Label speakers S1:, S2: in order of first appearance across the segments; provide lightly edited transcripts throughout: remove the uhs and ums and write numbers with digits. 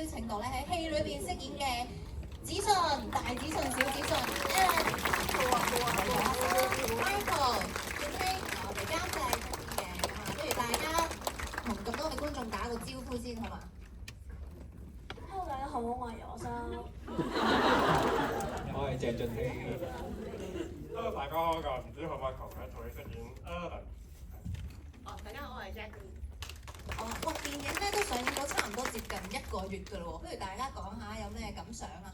S1: 邀請到咧喺戲裏邊飾演嘅子信、大子信、小子信，Michael、俊熙同我哋監製出邊嘅，咁啊，不如大家同咁多位觀眾打個招呼先好嘛？
S2: Hello， 大家好，我係羅生。
S3: 我係謝俊熙。
S4: Hello， 大家好，我唔知可唔可以喺台飾演 Alan。
S5: 大家好，我係 Jackie。
S1: 哇，電影咧都上映咗差唔多接近1個月㗎啦喎，不如大家講下有咩感想啊？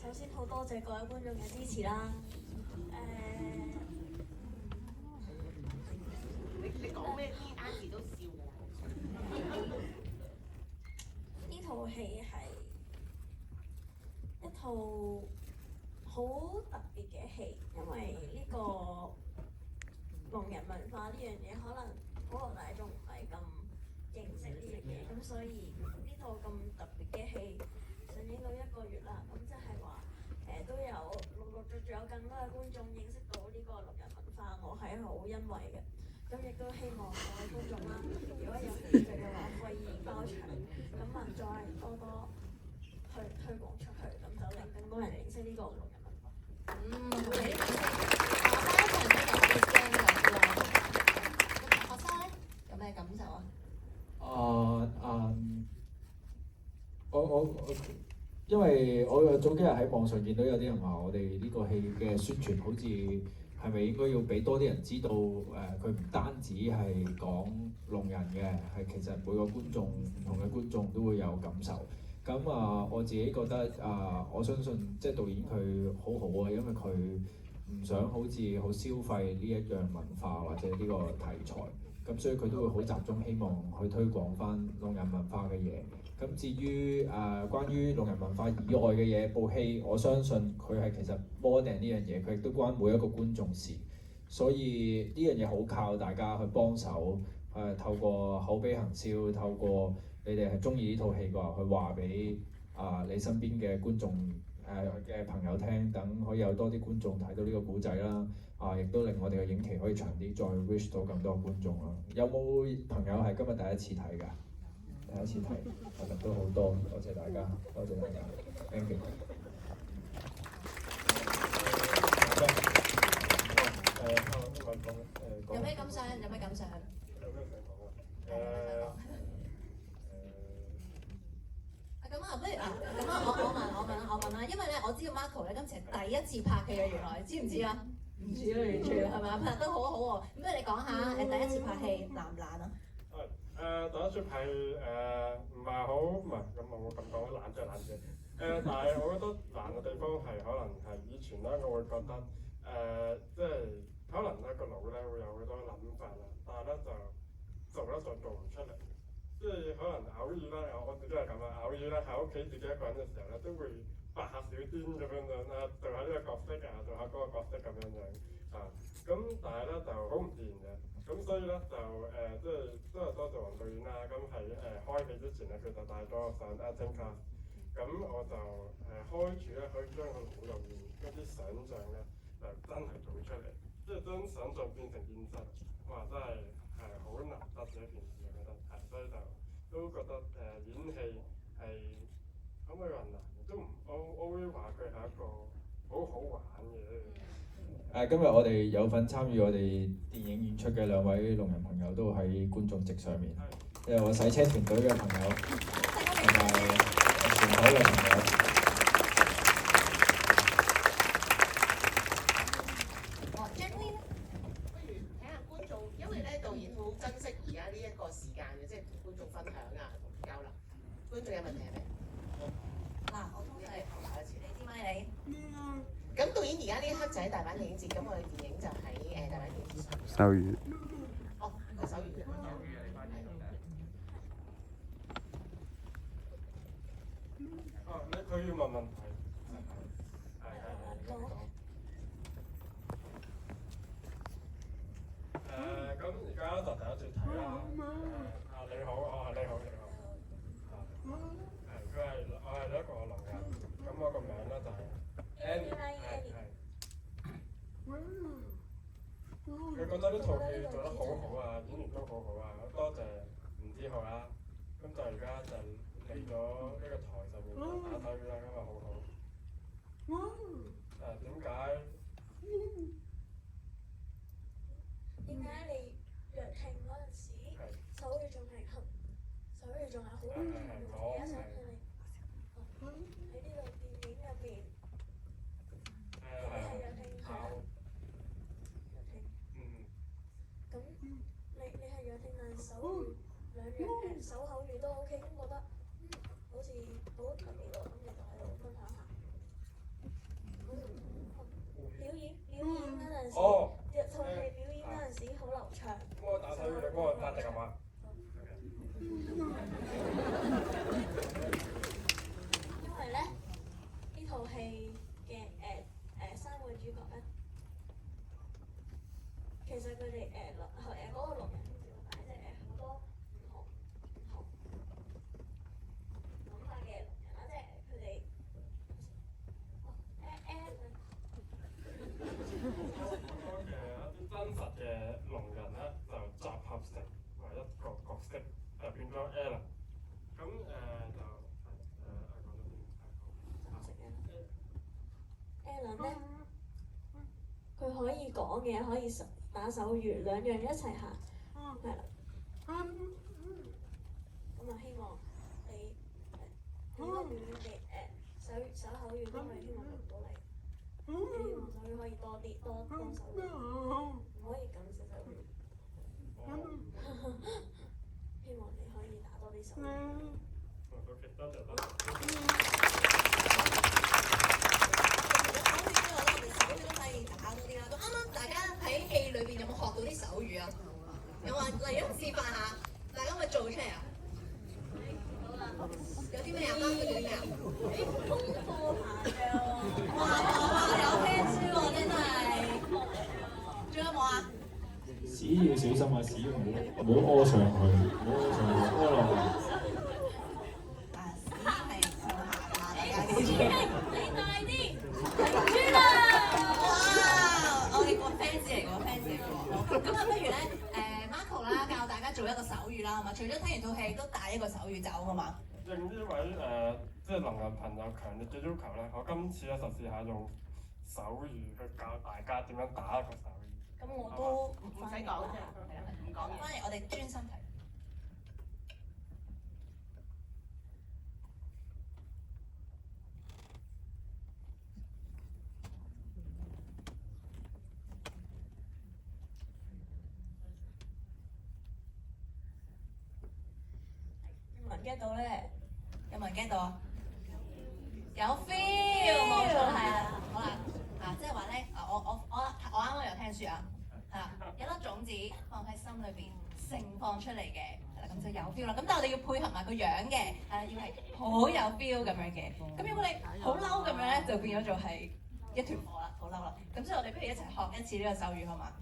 S2: 首先好多謝各位觀眾嘅支持啦。
S5: 你講咩啲 Auntie 都笑㗎啦。
S2: 呢套戲係一套好特別嘅戲，因為呢個聾人文化呢樣嘢可能普羅大眾唔係咁認識呢樣嘢，咁所以呢套咁特別嘅戲上映到1個月啦，咁即係話都有陸續有更多嘅觀眾認識到呢個聾人文化，我係好欣慰嘅。咁亦都希望各位觀眾啦，如果有興趣嘅話，可以包場，咁啊再多多去推廣出去，咁就令更多人認識呢個聾人文化。
S1: 好嘅，包場都有啲驚㗎喎。咁學生咧有咩感受啊？
S3: 我因為我早幾日喺網上見到有啲人話我哋呢個戲嘅宣傳好似係咪應該要俾多啲人知道佢唔單止係講聾人嘅，係其實每個觀眾唔同嘅觀眾都會有感受。咁我自己覺得我相信即係導演佢好好啊，因為佢唔想好似好消費呢一樣文化或者呢個題材，咁所以佢都會好集中，希望去推廣翻聾人文化嘅嘢。咁至於關於聾人文化以外嘅嘢，部戲我相信佢係其實 more than 呢樣嘢，佢亦都關每一個觀眾事。所以呢樣嘢好靠大家去幫手，透過口碑行銷，透過你哋係中意呢套戲嘅話，去話俾你身邊嘅觀眾嘅朋友聽，等可以有多啲觀眾睇到呢個故仔啦。亦都令我哋嘅影期可以長啲，再 reach 到更多觀眾啦。有冇朋友係今日第一次睇㗎？第一次睇，其實都好多，多謝大家，多謝大家 ，thank you。
S1: 有咩感想？有咩感想？
S4: 有咩想講
S1: 咁啊，不如咁啊，我問啦，因為咧我知道 Marco 咧今次係第一次拍戲啊，原來知唔知啊？唔知啊，完全係咪啊？拍得好好喎，咁不如你講下第一次拍戲難唔難啊？
S4: 第一次拍戲唔係好，唔係咁我咁講難啫。但係我覺得難嘅地方係可能係以前咧，我會覺得即係可能咧個腦咧會有好多諗法啦，但係咧就做唔出嚟。即係可能偶爾咧，我自己係咁啊，偶爾咧喺屋企自己一個人嘅時候咧，都會發下小癲咁樣啦，做下呢個角色啊，做下嗰個角色咁樣啊。咁但係咧就好唔自然嘅。咁所以咧就即係都係多謝黃導演啦。咁喺開戲之前咧，佢就帶咗我上 acting class。咁我就開住咧可以將個腦入面嗰啲想像咧就真係做出嚟，即係將想像變成現實。哇！真係好難得嘅一件事，我覺得係，所以就都覺得演戲係可唔可以話難？都唔，我會話佢係一個好好玩嘅。
S3: 今日我哋有份參與我哋電影演出嘅2位聾人朋友都喺觀眾席上面，有我洗車團隊嘅朋友，同埋前台嘅朋友。
S1: Jacqueline，
S5: 不如睇下觀眾，因為咧導演好珍惜而家呢一個時間嘅，即係同觀眾分享啊，同交流。觀眾有問題係咪？
S1: 嗱，我通常第一次，你支咪你？
S5: 咁導演而家呢一刻就喺大阪電影節，咁我哋電影就喺大阪電影節上。
S6: 手語。
S5: 哦，個手語嘅。
S4: 佢要問問題。咁而家就第一次睇啦。你好，你好。我係一個聾人，咁我個名咧就係 Annie。佢覺得呢套戲做得好好啊，演員都好好啊，多謝唔家就嚟咗呢個台上面打手語啦，今日好好。點解？
S2: 點解你弱聽嗰陣時，手語仲係合，手語仲係好亂嘅？而家想起你喺呢度電影入邊，你係弱聽係啊？弱聽。咁你係弱聽，但係手語兩樣手口語都 OK，咁覺得好似好特別喎，咁你就喺度分享下。表演嗰陣時，套戲表演嗰陣時好流暢。
S4: 幫我打手語，你幫我打隻咁啊！
S2: 因為咧呢套戲嘅三個主角咧，其實佢哋嗰個六人點解好多唔同諗法嘅六人啦，即係佢哋
S4: 真實嘅聾人咧，就集合成為一個角色，就變咗 Ella。咁
S2: Alan 咧，佢可以講嘢，可以打手語，兩樣一齊行，係啦。咁啊，希望你呢個表演嘅手口語都係希望輪到你。你希望手語可以多啲，多手語，唔可以咁少手語。希望你可以打多啲手語。
S4: 多謝多謝。
S1: 手語都可以打多啲啦。咁啱啱大家喺戲裏邊有冇學到啲手語啊？有話例如示範下，大家可唔可以做出嚟啊？有啲咩啊？包括啲咩啊？
S2: 功課下嘅喎。
S1: 哇！有 fans 喎，真係。仲有冇啊？
S3: 屎要小心啊！屎唔好屙上去，唔好屙上去，屙落去。
S2: 你大啲，豬啦！
S1: 哇！我哋個 fans 嚟個 fans 嚟個。咁啊，不如咧，Marco 啦，教大家做一個手語啦，好嘛？除咗聽完套戲，都帶一個手語走，好嘛？
S4: 應呢位即係聾人朋友強烈嘅要求咧，我今次咧就試下用手語去教大家點樣打一個手語。
S2: 咁我都
S5: 唔使講啫，係啦，唔講嘢。
S1: 翻嚟我哋專心睇。
S2: 有冇人 get 到咧？
S1: 有冇人 get 到啊？有 feel，冇錯係啊。好啦，即係話咧，我啱啱有聽説啊，係啦，有粒種子放喺心裏邊盛放出嚟嘅，係啦，咁就有 feel 啦。咁但係我哋要配合埋個樣嘅，係啦，要係好有 feel 咁樣嘅。咁如果你好嬲咁樣咧，就變咗做係一團火啦，好嬲啦。咁所以我哋不如一齊學一次呢個手語好嘛？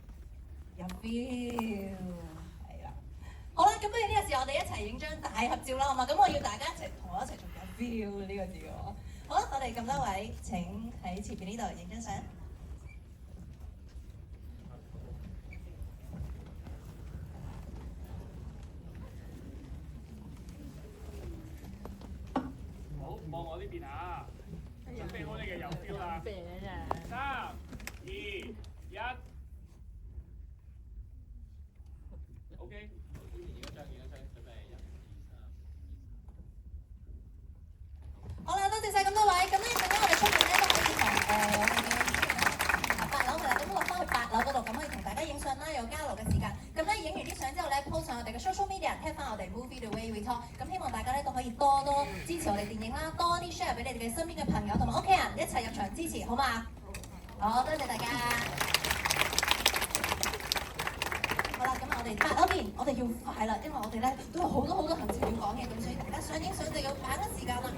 S1: 有 feel。好啦，咁不如呢個時候我哋一齊影張大合照啦，好嘛？咁我要大家同我一齊做有 feel 呢個字喎。好啦，我哋咁多位請喺前邊呢度影張相。
S6: 好，望我呢邊啊！準備好你嘅有 feel 啦！3、2、1 ，OK。
S1: 好啦，多謝晒咁多位。咁咧，陣間我哋出面咧都可以同我哋嘅8樓嘅，咁落翻去8樓嗰度，咁可以同大家影相啦，有交流嘅時間。咁咧影完啲相之後咧 ，post 上我哋嘅 social media，tag 翻我哋 Movie The Way We Talk。咁希望大家咧都可以多多支持我哋電影啦，多啲 share 俾你哋嘅身邊嘅朋友同埋屋企人一齊入場支持，好嘛？好，多謝大家。好啦，咁我哋8樓見，我哋要快啦，因為我哋咧都有好多行程要講嘅，咁所以大家想影相就要把握時間啦。